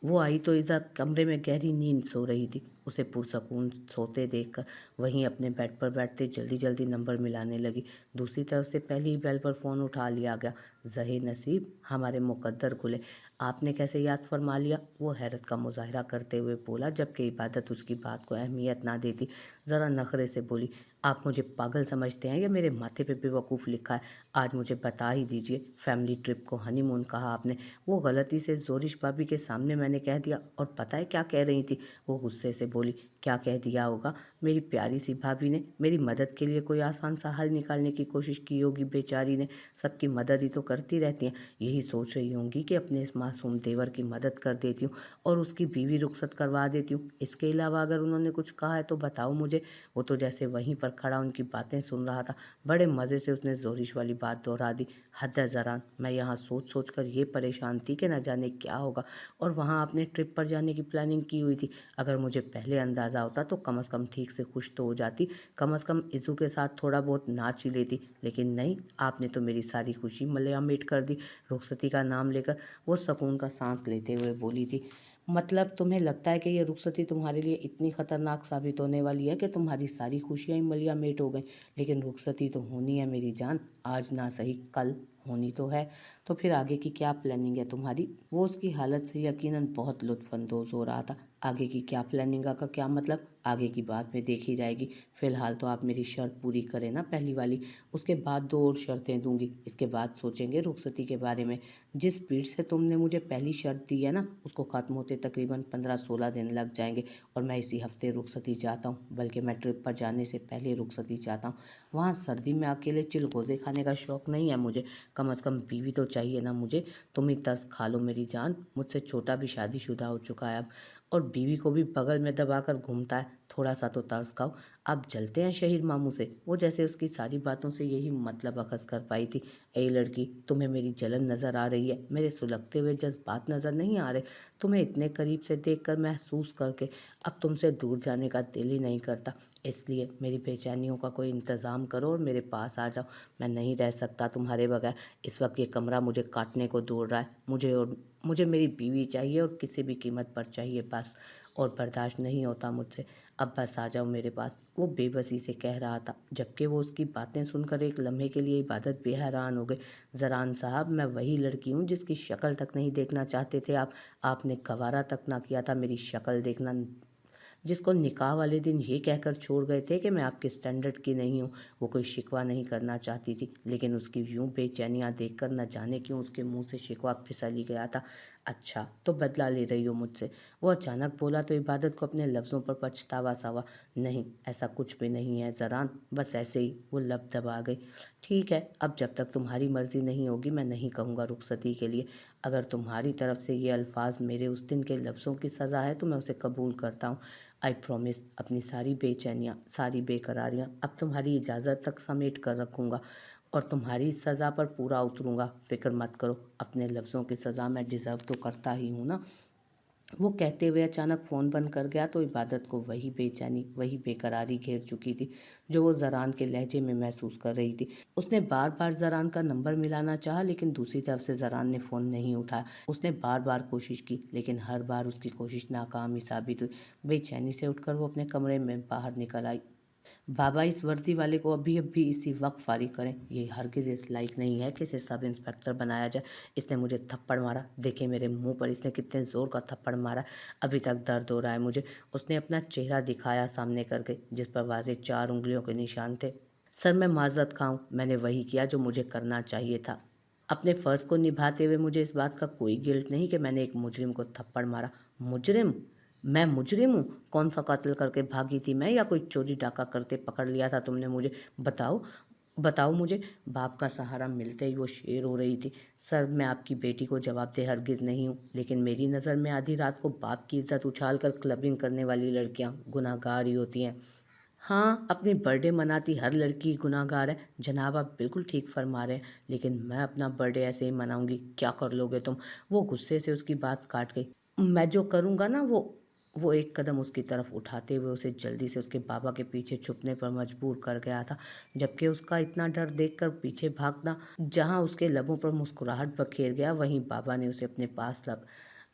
वो आई तो इज़ा कमरे में गहरी नींद सो रही थी। उसे पुरसकून सोते देखकर वहीं अपने बेड पर बैठते जल्दी जल्दी नंबर मिलाने लगी। दूसरी तरफ से पहली ही बेल पर फ़ोन उठा लिया गया। ज़हे नसीब हमारे मुकद्दर खुले, आपने कैसे याद फरमा लिया? वो हैरत का मुजाहरा करते हुए बोला, जबकि इबादत उसकी बात को अहमियत ना देती। ज़रा नखरे से बोली, आप मुझे पागल समझते हैं या मेरे माथे पे बेवकूफ़ लिखा है? आज मुझे बता ही दीजिए। फैमिली ट्रिप को हनीमून कहा आपने, वो गलती से जोरिश भाभी के सामने मैंने कह दिया। और पता है क्या कह रही थी? वो गुस्से से बोली, क्या कह दिया होगा? मेरी प्यारी सी भाभी ने मेरी मदद के लिए कोई आसान सा हल निकालने की कोशिश की होगी। बेचारी ने सबकी मदद ही तो करती रहती हैं। यही सोच रही होंगी कि अपने इस मासूम देवर की मदद कर देती हूँ और उसकी बीवी रुखसत करवा देती हूँ। इसके अलावा अगर उन्होंने कुछ कहा है तो बताओ मुझे। वो तो जैसे वहीं पर खड़ा उनकी बातें सुन रहा था। बड़े मज़े से उसने जोरिश वाली बात दोहरा दी। हद है ज़रान, मैं यहाँ सोच सोच कर ये परेशान थी कि न जाने क्या होगा। और वहाँ आपने ट्रिप पर जाने की प्लानिंग की हुई थी। अगर मुझे पहले अंदाज़ा होता तो कम से कम ठीक से खुश तो हो जाती, कम से कम इज़ू के साथ थोड़ा बहुत नाच ही लेती। लेकिन नहीं, आपने तो मेरी सारी खुशी मलयामेट कर दी। रुखसती का नाम लेकर वो सुकून का सांस लेते हुए बोली थी, मतलब तुम्हें लगता है कि ये रुखसती तुम्हारे लिए इतनी ख़तरनाक साबित होने वाली है कि तुम्हारी सारी खुशियाँ ही मलियामेट हो गई? लेकिन रुखसती तो होनी है मेरी जान, आज ना सही कल होनी तो है। तो फिर आगे की क्या प्लानिंग है तुम्हारी? वो उसकी हालत से यकीनन बहुत लुत्फ़अंदोज़ हो रहा था। आगे की क्या प्लानिंग का क्या मतलब? आगे की बात में देखी जाएगी। फ़िलहाल तो आप मेरी शर्त पूरी करें ना पहली वाली, उसके बाद 2 और शर्तें दूंगी। इसके बाद सोचेंगे रुखसती के बारे में। जिस स्पीड से तुमने मुझे पहली शर्त दी है ना, उसको ख़त्म होते तकरीबन 15-16 दिन लग जाएंगे। और मैं इसी हफ्ते रुखसती चाहता हूँ, बल्कि मैं ट्रिप पर जाने से पहले रुखसती चाहता हूँ। वहाँ सर्दी में अकेले चिलगोज़े खाने का शौक़ नहीं है मुझे। कम से कम बीवी तो चाहिए ना मुझे। तुम ही तरस खा लो मेरी जान, मुझसे छोटा भी शादीशुदा हो चुका है अब, और बीवी को भी बगल में दबाकर घूमता है। थोड़ा सा तो तरस खाओ। अब चलते हैं शहीर मामू से। वो जैसे उसकी सारी बातों से यही मतलब अखज़ कर पाई थी। ए लड़की, तुम्हें मेरी जलन नज़र आ रही है, मेरे सुलगते हुए जज्बात नज़र नहीं आ रहे? तुम्हें इतने करीब से देखकर महसूस करके अब तुमसे दूर जाने का दिल ही नहीं करता। इसलिए मेरी बेचैनियों का कोई इंतज़ाम करो और मेरे पास आ जाओ। मैं नहीं रह सकता तुम्हारे बगैर। इस वक्त ये कमरा मुझे काटने को दौड़ रहा है। मुझे मेरी बीवी चाहिए और किसी भी कीमत पर चाहिए बस। और बर्दाश्त नहीं होता मुझसे। अब बस आ जाओ मेरे पास। वो बेबसी से कह रहा था, जबकि वो उसकी बातें सुनकर एक लम्हे के लिए इबादत भी हैरान हो गई। ज़रान साहब, मैं वही लड़की हूँ जिसकी शक्ल तक नहीं देखना चाहते थे आप। आपने गवारा तक ना किया था मेरी शक्ल देखना, जिसको निकाह वाले दिन ये कहकर छोड़ गए थे कि मैं आपके स्टैंडर्ड की नहीं हूँ। वो कोई शिकवा नहीं करना चाहती थी, लेकिन उसकी यूं बेचैनियाँ देखकर न जाने क्यों उसके मुंह से शिकवा फिसल ही गया था। अच्छा, तो बदला ले रही हो मुझसे? वो अचानक बोला तो इबादत को अपने लफ्ज़ों पर पछतावा सा हुआ। नहीं, ऐसा कुछ भी नहीं है ज़रान, बस ऐसे ही। वो लब दबा गई। ठीक है, अब जब तक तुम्हारी मर्ज़ी नहीं होगी मैं नहीं कहूँगा रुखसती के लिए। अगर तुम्हारी तरफ से ये अल्फाज मेरे उस दिन के लफ्ज़ों की सज़ा है तो मैं उसे कबूल करता हूँ। आई प्रॉमिस, अपनी सारी बेचैनियाँ, सारी बेकरारियाँ अब तुम्हारी इजाज़त तक समेट कर रखूँगा और तुम्हारी सज़ा पर पूरा उतरूँगा। फ़िक्र मत करो, अपने लफ्ज़ों की सज़ा मैं डिज़र्व तो करता ही हूँ ना। वो कहते हुए अचानक फ़ोन बंद कर गया तो इबादत को वही बेचैनी, वही बेकरारी घेर चुकी थी जो वो ज़रान के लहजे में महसूस कर रही थी। उसने बार बार ज़रान का नंबर मिलाना चाहा, लेकिन दूसरी तरफ से ज़रान ने फ़ोन नहीं उठाया। उसने बार बार कोशिश की, लेकिन हर बार उसकी कोशिश नाकाम ही साबित हुई। बेचैनी से उठकर वो अपने कमरे में बाहर निकल आई। बाबा, इस वर्दी वाले को अभी अभी इसी वक्त फारिग करें। ये हरगिज़ इस लायक नहीं है कि इसे सब इंस्पेक्टर बनाया जाए। इसने मुझे थप्पड़ मारा, देखे मेरे मुंह पर इसने कितने ज़ोर का थप्पड़ मारा। अभी तक दर्द हो रहा है मुझे। उसने अपना चेहरा दिखाया सामने करके, जिस पर वाज़े 4 उंगलियों के निशान थे। सर, मैं माजरत खाऊं, मैंने वही किया जो मुझे करना चाहिए था। अपने फ़र्ज़ को निभाते हुए मुझे इस बात का कोई गिल्ट नहीं कि मैंने एक मुजरिम को थप्पड़ मारा। मुजरिम? मैं मुजरिम हूँ? कौन सा कत्ल करके भागी थी मैं, या कोई चोरी डाका करते पकड़ लिया था तुमने मुझे? बताओ, बताओ मुझे। बाप का सहारा मिलते ही वो शेर हो रही थी। सर, मैं आपकी बेटी को जवाबदेह हरगिज़ नहीं हूँ, लेकिन मेरी नज़र में आधी रात को बाप की इज्जत उछाल कर क्लबिंग करने वाली लड़कियाँ गुनाहगार ही होती हैं। हाँ, अपनी बर्थडे मनाती हर लड़की गुनाहगार है। जनाब, आप बिल्कुल ठीक फरमा रहे हैं, लेकिन मैं अपना बर्थडे ऐसे ही मनाऊंगी। क्या कर लोगे तुम? वो गुस्से से उसकी बात काट गई। मैं जो करूँगा ना, वो एक कदम उसकी तरफ उठाते हुए उसे जल्दी से उसके बाबा के पीछे छुपने पर मजबूर कर गया था। जबकि उसका इतना डर देखकर पीछे भागना, जहाँ उसके लबों पर मुस्कुराहट बखेर गया, वहीं बाबा ने उसे अपने पास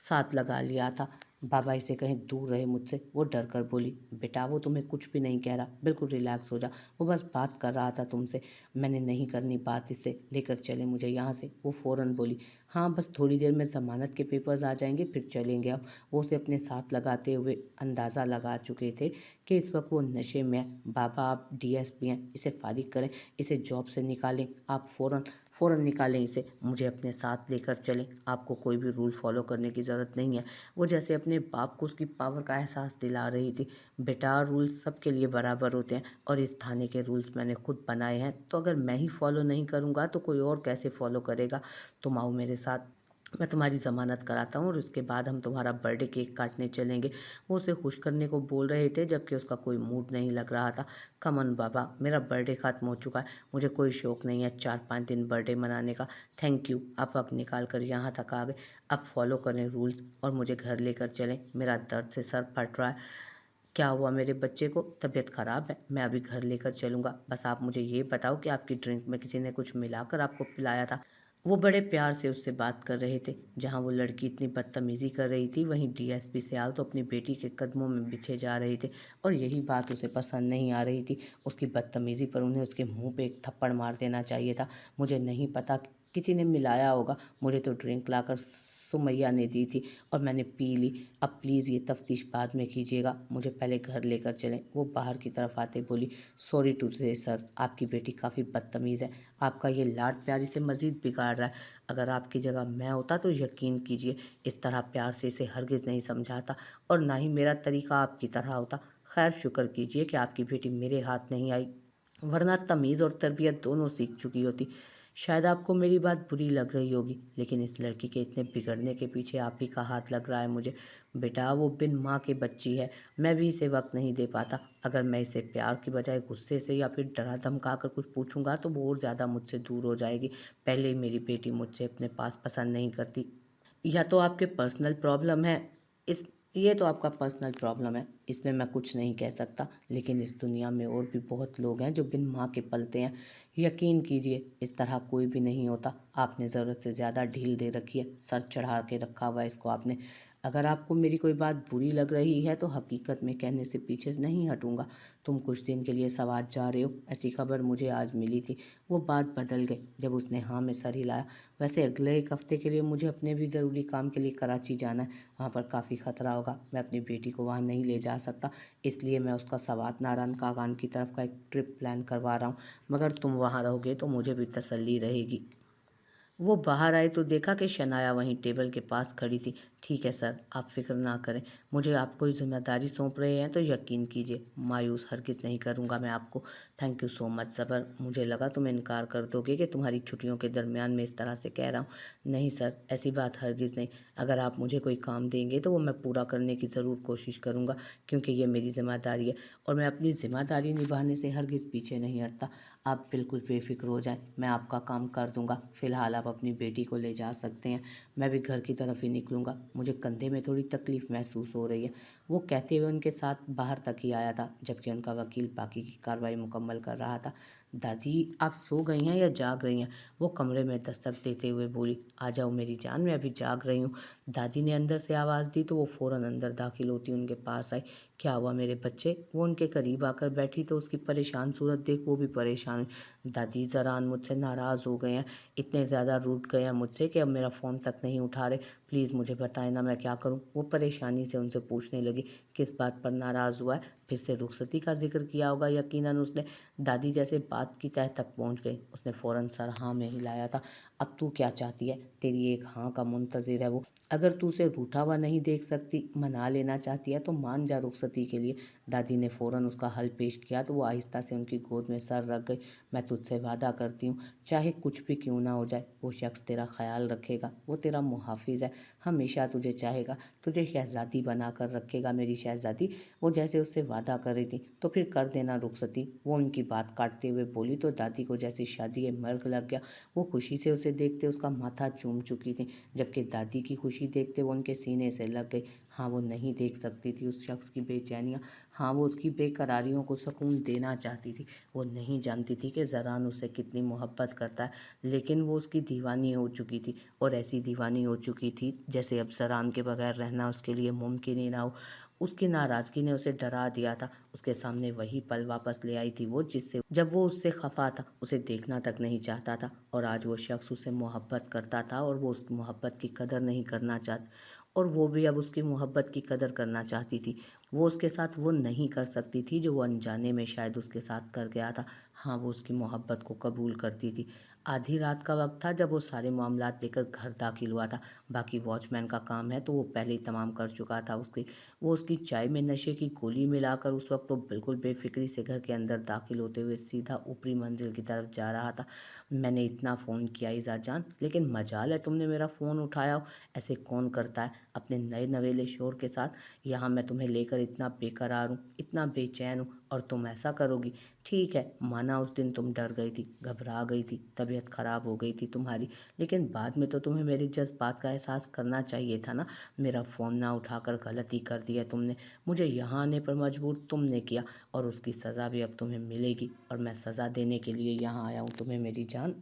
साथ लगा लिया था। बाबा इसे कहीं दूर रहे मुझसे। वो डर कर बोली, बेटा वो तुम्हें कुछ भी नहीं कह रहा, बिल्कुल रिलैक्स हो जा, वो बस बात कर रहा था तुमसे। मैंने नहीं करनी बात इससे, लेकर चले मुझे यहाँ से। वो फ़ौरन बोली, हाँ बस थोड़ी देर में ज़मानत के पेपर्स आ जाएंगे फिर चलेंगे अब। वो उसे अपने साथ लगाते हुए अंदाज़ा लगा चुके थे कि इस वक्त वो नशे में है। बाबा आप डीएसपी हैं, इसे फारिग करें, इसे जॉब से निकालें, आप फ़ौरन फ़ौरन निकालें इसे, मुझे अपने साथ लेकर चलें, आपको कोई भी रूल फॉलो करने की ज़रूरत नहीं है। वो जैसे अपने बाप को उसकी पावर का एहसास दिला रही थी। बेटा रूल्स सबके लिए बराबर होते हैं और इस थाने के रूल्स मैंने खुद बनाए हैं, तो अगर मैं ही फॉलो नहीं करूँगा तो कोई और कैसे फॉलो करेगा। तुम आओ मेरे साथ, मैं तुम्हारी ज़मानत कराता हूँ और उसके बाद हम तुम्हारा बर्थडे केक काटने चलेंगे। वो उसे खुश करने को बोल रहे थे जबकि उसका कोई मूड नहीं लग रहा था। कम ऑन बाबा, मेरा बर्थडे ख़त्म हो चुका है, मुझे कोई शौक़ नहीं है 4-5 दिन बर्थडे मनाने का। थैंक यू, आप वक्त निकाल कर यहाँ तक आ गए। अब फॉलो करें रूल्स और मुझे घर लेकर चलें, मेरा दर्द से सर फट रहा है। क्या हुआ मेरे बच्चे को, तबीयत ख़राब है? मैं अभी घर लेकर चलूँगा, बस आप मुझे ये बताओ कि आपकी ड्रिंक में किसी ने कुछ मिलाकर आपको पिलाया था? वो बड़े प्यार से उससे बात कर रहे थे। जहाँ वो लड़की इतनी बदतमीज़ी कर रही थी वहीं डीएसपी सियाल तो अपनी बेटी के कदमों में बिछे जा रहे थे और यही बात उसे पसंद नहीं आ रही थी। उसकी बदतमीज़ी पर उन्हें उसके मुंह पे एक थप्पड़ मार देना चाहिए था। मुझे नहीं पता, किसी ने मिलाया होगा, मुझे तो ड्रिंक लाकर सुमैया ने दी थी और मैंने पी ली। अब प्लीज़ ये तफ्तीश बाद में कीजिएगा, मुझे पहले घर लेकर चलें। वो बाहर की तरफ आते बोली, सॉरी टू से सर, आपकी बेटी काफ़ी बदतमीज़ है, आपका ये लाड प्यार इसे मज़ीद बिगाड़ रहा है। अगर आपकी जगह मैं होता तो यकीन कीजिए इस तरह प्यार से इसे हरगिज़ नहीं समझाता और ना ही मेरा तरीका आपकी तरह होता। खैर शुक्र कीजिए कि आपकी बेटी मेरे हाथ नहीं आई, वरना तमीज़ और तरबियत दोनों सीख चुकी होती। शायद आपको मेरी बात बुरी लग रही होगी, लेकिन इस लड़की के इतने बिगड़ने के पीछे आप ही का हाथ लग रहा है मुझे। बेटा वो बिन माँ के बच्ची है, मैं भी इसे वक्त नहीं दे पाता। अगर मैं इसे प्यार की बजाय गुस्से से या फिर डरा धमका कर कुछ पूछूंगा तो वो और ज़्यादा मुझसे दूर हो जाएगी। पहले ही मेरी बेटी मुझसे अपने पास पसंद नहीं करती। या तो आपके पर्सनल प्रॉब्लम है, इस ये तो आपका पर्सनल प्रॉब्लम है, इसमें मैं कुछ नहीं कह सकता, लेकिन इस दुनिया में और भी बहुत लोग हैं जो बिन माँ के पलते हैं। यकीन कीजिए इस तरह कोई भी नहीं होता। आपने ज़रूरत से ज़्यादा ढील दे रखी है, सर चढ़ा के रखा हुआ है इसको आपने। अगर आपको मेरी कोई बात बुरी लग रही है तो हकीकत में कहने से पीछे नहीं हटूंगा। तुम कुछ दिन के लिए सवात जा रहे हो, ऐसी खबर मुझे आज मिली थी। वो बात बदल गई जब उसने हाँ में सर हिलाया। वैसे अगले एक हफ्ते के लिए मुझे अपने भी ज़रूरी काम के लिए कराची जाना है, वहाँ पर काफ़ी ख़तरा होगा, मैं अपनी बेटी को वहाँ नहीं ले जा सकता, इसलिए मैं उसका सवात नारायण कागान की तरफ का एक ट्रिप प्लान करवा रहा हूँ। मगर तुम वहाँ रहोगे तो मुझे भी तसल्ली रहेगी। वो बाहर आए तो देखा कि शनाया वहीं टेबल के पास खड़ी थी। ठीक है सर, आप फिक्र ना करें, मुझे आप कोई जिम्मेदारी सौंप रहे हैं तो यकीन कीजिए मायूस हरगिज़ नहीं करूंगा मैं आपको। थैंक यू सो मच ज़बर, मुझे लगा तुम इनकार कर दोगे कि तुम्हारी छुट्टियों के दरमियान में इस तरह से कह रहा हूँ। नहीं सर, ऐसी बात हरगिज़ नहीं। अगर आप मुझे कोई काम देंगे तो वो मैं पूरा करने की ज़रूर कोशिश करूँगा, क्योंकि ये मेरी ज़िम्मेदारी है और मैं अपनी ज़िम्मेदारी निभाने से हरगिज़ पीछे नहीं हटता। आप बिल्कुल बेफिक्र हो जाएं, मैं आपका काम कर दूंगा। फ़िलहाल आप अपनी बेटी को ले जा सकते हैं, मैं भी घर की तरफ ही निकलूँगा, मुझे कंधे में थोड़ी तकलीफ़ महसूस हो रही है। वो कहते हुए उनके साथ बाहर तक ही आया था, जबकि उनका वकील बाकी की कार्रवाई मुकम्मल कर रहा था। दादी आप सो गई हैं या जाग रही हैं? वो कमरे में दस्तक देते हुए बोली, आ जाओ मेरी जान, मैं अभी जाग रही हूँ। दादी ने अंदर से आवाज़ दी तो वो फ़ौरन अंदर दाखिल होती उनके पास आई। क्या हुआ मेरे बच्चे? वो उनके करीब आकर बैठी तो उसकी परेशान सूरत देख वो भी परेशान हुई। दादी ज़रान मुझसे नाराज़ हो गए हैं, इतने ज़्यादा रूठ गए हैं मुझसे कि अब मेरा फ़ोन तक नहीं उठा रहे। प्लीज़ मुझे बताएं ना, मैं क्या करूं? वो परेशानी से उनसे पूछने लगी, किस बात पर नाराज़ हुआ है? फिर से रुखसती का जिक्र किया होगा यकीनन उसने। दादी जैसे बात की तह तक पहुंच गई, उसने फ़ौरन सर हाँ में हिलाया था। अब तू क्या चाहती है? तेरी एक हाँ का मुंतज़िर है वो। अगर तू उसे रूठा हुआ नहीं देख सकती, मना लेना चाहती है तो मान जा रुखसती के लिए। दादी ने फ़ौरन उसका हल पेश किया तो वो आहिस्ता से उनकी गोद में सर रख गई। मैं तुझसे वादा करती हूँ, चाहे कुछ भी क्यों ना हो जाए, वो शख्स तेरा ख्याल रखेगा, वो तेरा मुहाफिज है, हमेशा तुझे चाहेगा, तुझे शहज़ादी बना कर रखेगा, मेरी शहज़ादी। वो जैसे उससे वादा कर रही थी, तो फिर कर देना रुखसती। वो उनकी बात काटते हुए बोली तो दादी को जैसे शादी मर्ग लग गया। वो खुशी से उसे उसे देखते उसका माथा चूम चुकी थी, जबकि दादी की खुशी देखते वो उनके सीने से लग गई। हाँ, वो नहीं देख सकती थी उस शख्स की बेचैनियाँ। हाँ, वो उसकी बेकरारियों को सुकून देना चाहती थी। वो नहीं जानती थी कि ज़रान उससे कितनी मोहब्बत करता है, लेकिन वो उसकी दीवानी हो चुकी थी, और ऐसी दीवानी हो चुकी थी जैसे अब ज़रान के बगैर रहना उसके लिए मुमकिन ही ना हो। उसकी नाराज़गी ने उसे डरा दिया था। उसके सामने वही पल वापस ले आई थी वो, जिससे जब वो उससे खफा था, उसे देखना तक नहीं चाहता था, और आज वो शख्स उससे मोहब्बत करता था और वो उस मोहब्बत की कदर नहीं करना चाहता, और वो भी अब उसकी मोहब्बत की कदर करना चाहती थी। वो उसके साथ वो नहीं कर सकती थी जो वो अनजाने में शायद उसके साथ कर गया था। हाँ, वो उसकी मोहब्बत को कबूल करती थी। आधी रात का वक्त था जब वो सारे मामलात लेकर घर दाखिल हुआ था। बाकी वॉचमैन का काम है तो वो पहले ही तमाम कर चुका था। वो उसकी चाय में नशे की गोली मिलाकर उस वक्त तो बिल्कुल बेफिक्री से घर के अंदर दाखिल होते हुए सीधा ऊपरी मंजिल की तरफ जा रहा था। मैंने इतना फ़ोन किया इज़ा जान, लेकिन मजाल है तुमने मेरा फ़ोन उठाया हो। ऐसे कौन करता है अपने नए नवेले शोर के साथ। यहाँ मैं तुम्हें लेकर इतना बेकरार हूँ, इतना बेचैन हूँ, और तुम ऐसा करोगी। ठीक है, माना उस दिन तुम डर गई थी, घबरा गई थी, तबीयत ख़राब हो गई थी तुम्हारी, लेकिन बाद में तो तुम्हें मेरी जज्बात का एहसास करना चाहिए था ना। मेरा फ़ोन ना उठाकर गलती कर दी है तुमने। मुझे यहाँ आने पर मजबूर तुमने किया, और उसकी सज़ा भी अब तुम्हें मिलेगी, और मैं सज़ा देने के लिए यहाँ आया हूँ तुम्हें मेरी जान।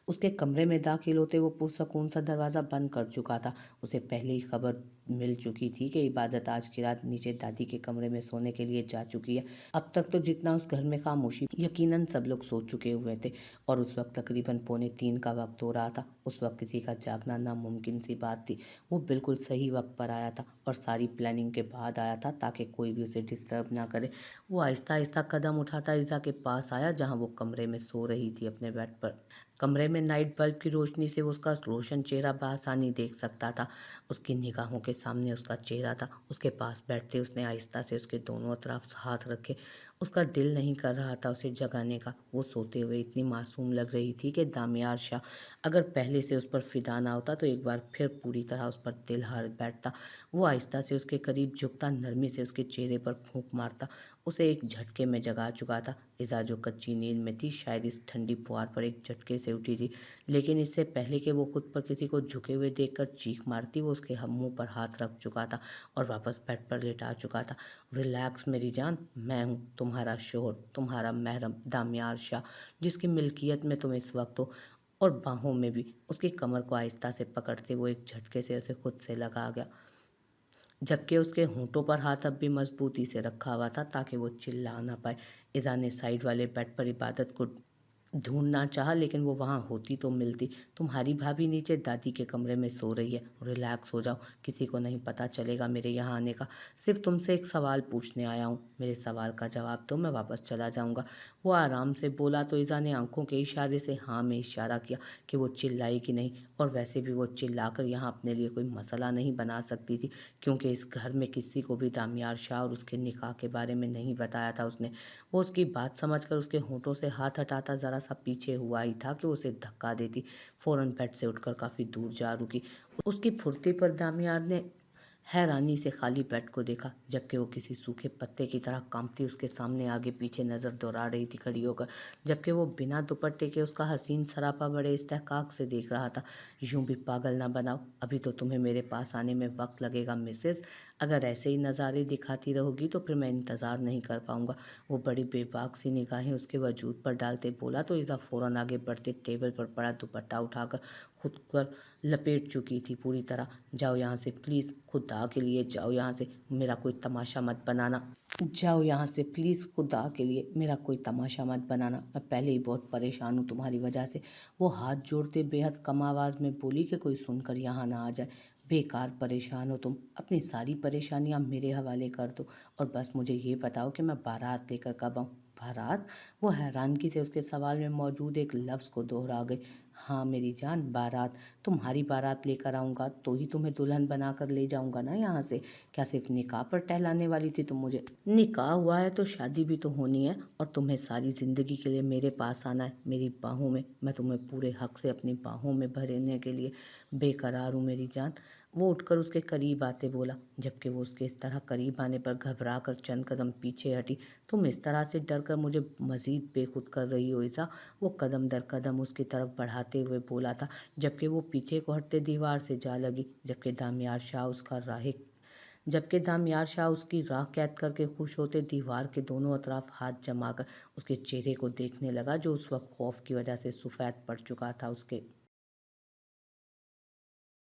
उसके कमरे में दाखिल होते वो पुरसकून सा दरवाज़ा बंद कर चुका था। उसे पहले ही खबर मिल चुकी थी कि इबादत आज की रात नीचे दादी के कमरे में सोने के लिए जा चुकी है। अब तक तो जितना उस घर में खामोशी यकीनन सब लोग सो चुके हुए थे, और उस वक्त तकरीबन 2:45 का वक्त हो रहा था। उस वक्त किसी का जागना नामुमकिन सी बात थी। वो बिल्कुल सही वक्त पर आया था, और सारी प्लानिंग के बाद आया था ताकि कोई भी उसे डिस्टर्ब ना करे। वो आहिस्ता आहिस्ता कदम उठाता इज़ा के पास आया जहाँ वो कमरे में सो रही थी अपने बेड पर। कमरे में नाइट बल्ब की रोशनी से वो उसका रोशन चेहरा बआसानी देख सकता था। उसकी निगाहों के सामने उसका चेहरा था। उसके पास बैठते उसने आहिस्ता से उसके दोनों तरफ हाथ रखे। उसका दिल नहीं कर रहा था उसे जगाने का। वो सोते हुए इतनी मासूम लग रही थी कि दामियार शाह अगर पहले से उस पर फिदा ना होता तो एक बार फिर पूरी तरह उस पर दिल हार बैठता। वो आहिस्ता से उसके करीब झुकता, नरमी से उसके चेहरे पर फूंक मारता। उसे एक झटके में जगा चुका था। इज़ा जो कच्ची नींद में थी शायद इस ठंडी पुआर पर एक झटके से उठी थी, लेकिन इससे पहले कि वो खुद पर किसी को झुके हुए देखकर चीख मारती, वो उसके मुंह पर हाथ रख चुका था और वापस बेड पर लेटा चुका था। रिलैक्स मेरी जान, मैं हूँ तुम्हारा शोहर, तुम्हारा महरम दामियार शाह, जिसकी मिल्कियत में तुम इस वक्त हो। और बाहों में भी उसकी कमर को आहिस्ता से पकड़ते वो एक झटके से उसे खुद से लगा गया, जबकि उसके होंठों पर हाथ अब भी मजबूती से रखा हुआ था ताकि वो चिल्ला ना पाए। इज़ा ने साइड वाले बेड पर इबादत को ढूंढना चाहा, लेकिन वो वहाँ होती तो मिलती। तुम्हारी भाभी नीचे दादी के कमरे में सो रही है, रिलैक्स हो जाओ, किसी को नहीं पता चलेगा मेरे यहाँ आने का। सिर्फ तुमसे एक सवाल पूछने आया हूँ, मेरे सवाल का जवाब दो, मैं वापस चला जाऊँगा। वो आराम से बोला तो इज़ा ने आंखों के इशारे से हाँ में इशारा किया कि वो चिल्लाई नहीं, और वैसे भी वो चिल्लाकर यहाँ अपने लिए कोई मसला नहीं बना सकती थी, क्योंकि इस घर में किसी को भी दामियार शाह और उसके निकाह के बारे में नहीं बताया था उसने। वो उसकी बात समझकर उसके होंठों से हाथ हटाता ज़रा सा पीछे हुआ ही था कि उसे धक्का देती। फ़ौरन बेड से उठकर काफ़ी दूर जा रुकी। उसकी फुर्ती पर दामियार ने हैरानी से खाली बेड को देखा, जबकि वो किसी सूखे पत्ते की तरह कांपती उसके सामने आगे पीछे नज़र दौड़ा रही थी खड़ी होकर, जबकि वो बिना दुपट्टे के उसका हसीन सरापा बड़े इस्तेहकाक से देख रहा था। यूं भी पागल ना बनाओ, अभी तो तुम्हें मेरे पास आने में वक्त लगेगा मिसेस। अगर ऐसे ही नज़ारे दिखाती रहोगी तो फिर मैं इंतज़ार नहीं कर पाऊंगा। वो बड़ी बेबाक सी निगाहें उसके वजूद पर डालते बोला तो इज़ा फ़ौरन आगे बढ़ते टेबल पर पड़ा दुपट्टा उठाकर खुद पर लपेट चुकी थी पूरी तरह। जाओ यहाँ से प्लीज़, खुदा के लिए जाओ यहाँ से, मेरा कोई तमाशा मत बनाना। जाओ यहाँ से प्लीज़, खुदा के लिए मेरा कोई तमाशा मत बनाना, मैं पहले ही बहुत परेशान हूँ तुम्हारी वजह से। वो हाथ जोड़ते बेहद कम आवाज़ में बोली कि कोई सुनकर यहाँ ना आ जाए। बेकार परेशान हो तुम, अपनी सारी परेशानियाँ मेरे हवाले कर दो, और बस मुझे ये बताओ कि मैं बारात लेकर कब आऊँ। बारात? वो हैरानगी से उसके सवाल में मौजूद एक लफ्ज़ को दोहरा गई। हाँ मेरी जान, बारात। तुम्हारी बारात लेकर आऊँगा तो ही तुम्हें दुल्हन बनाकर ले जाऊँगा ना यहाँ से। क्या सिर्फ निकाह पर टहलाने वाली थी तुम मुझे? निकाह हुआ है तो शादी भी तो होनी है, और तुम्हें सारी ज़िंदगी के लिए मेरे पास आना है, मेरी बाहों में। मैं तुम्हें पूरे हक से अपनी बाहों में भरने के लिए बेकरार हूँ मेरी जान। वो उठकर उसके करीब आते बोला, जबकि वो उसके इस तरह करीब आने पर घबरा कर चंद कदम पीछे हटी। तुम इस तरह से डर कर मुझे मज़ीद बेखुद कर रही हो इज़ा। वो कदम दर कदम उसकी तरफ बढ़ाता चिल्लाते हुए बोला था, जबकि वो पीछे को हटते दीवार से जा लगी। जबकि दामियार शाह उसकी राह कैद करके खुश होते दीवार के दोनों अतराफ हाथ जमाकर उसके चेहरे को देखने लगा, जो उस वक्त खौफ की वजह से सफ़ेद पड़ चुका था। उसके